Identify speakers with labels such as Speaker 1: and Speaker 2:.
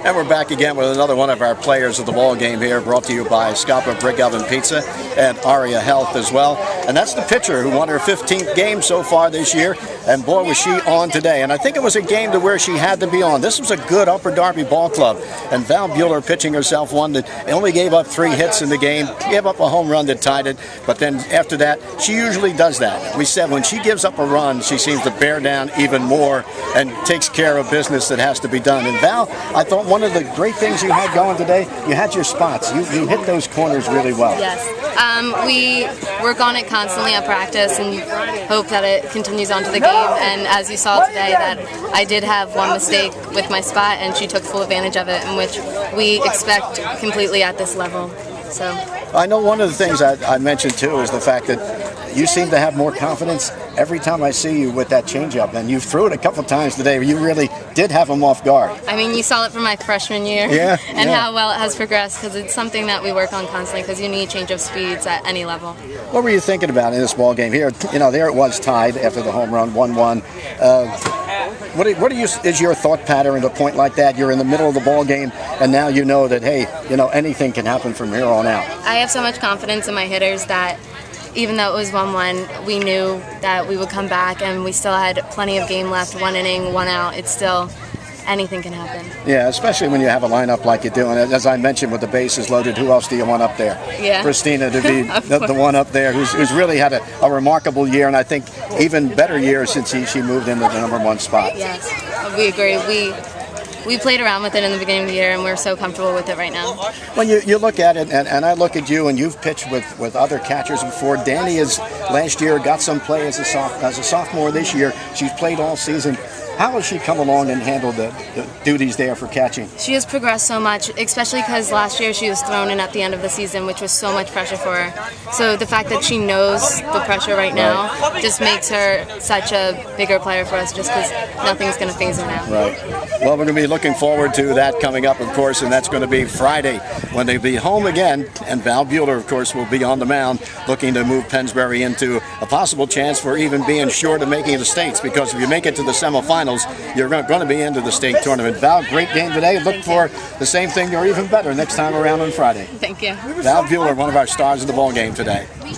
Speaker 1: And we're back again with another one of our players of the ball game here, brought to you by Scalper Brick Oven Pizza and Aria Health as well. And that's the pitcher who won her 15th game so far this year. And boy, was she on today. And I think it was a game to where she had to be on. This was a good Upper Darby ball club. And Val Bueller pitching herself one that only gave up 3 hits in the game, gave up a home run that tied it. But then after that, she usually does that. We said when she gives up a run, she seems to bear down even more and takes care of business that has to be done. And Val, I thought one of the great things you had going today, you had your spots. You hit those corners really well.
Speaker 2: Yes. We work on it constantly at practice and hope that it continues on to the game. And as you saw today, that I did have one mistake with my spot, and she took full advantage of it, in which we expect completely at this level. So
Speaker 1: I know one of the things I mentioned too is the fact that you seem to have more confidence every time I see you with that changeup, and you threw it a couple times today where you really did have them off guard.
Speaker 2: I mean, you saw it from my freshman year, and how well it has progressed, because it's something that we work on constantly, because you need change of speeds at any level.
Speaker 1: What were you thinking about in this ball game here? You know, there it was tied after the home run, 1-1. What is your thought pattern at a point like that? You're in the middle of the ball game, and now you know that, hey, you know, anything can happen from here on out.
Speaker 2: I have so much confidence in my hitters that even though it was 1-1, we knew that we would come back, and we still had plenty of game left, 1 inning, 1 out. It's still, anything can happen.
Speaker 1: Yeah, especially when you have a lineup like you do. And as I mentioned, with the bases loaded, who else do you want up there?
Speaker 2: Yeah.
Speaker 1: Christina to be the one up there who's really had a remarkable year, and I think even better year since she moved into the #1 spot.
Speaker 2: Yes, we agree. We played around with it in the beginning of the year, and we're so comfortable with it right now.
Speaker 1: When you look at it, and I look at you, and you've pitched with other catchers before. Danny has last year got some play as a sophomore this year. She's played all season. How has she come along and handled the duties there for catching?
Speaker 2: She has progressed so much, especially because last year she was thrown in at the end of the season, which was so much pressure for her. So the fact that she knows the pressure right now just makes her such a bigger player for us, just because nothing's going to phase her now.
Speaker 1: Right. Well, we're going to be looking forward to that coming up, of course, and that's going to be Friday when they'll be home again. And Val Bueller, of course, will be on the mound looking to move Pennsbury into a possible chance for even being short of making the states, because if you make it to the semifinals, you're going to be into the state tournament. Val, great game today. Look for the same thing or even better next time around on Friday.
Speaker 2: Thank you.
Speaker 1: Val Bueller, one of our stars of the ball game today.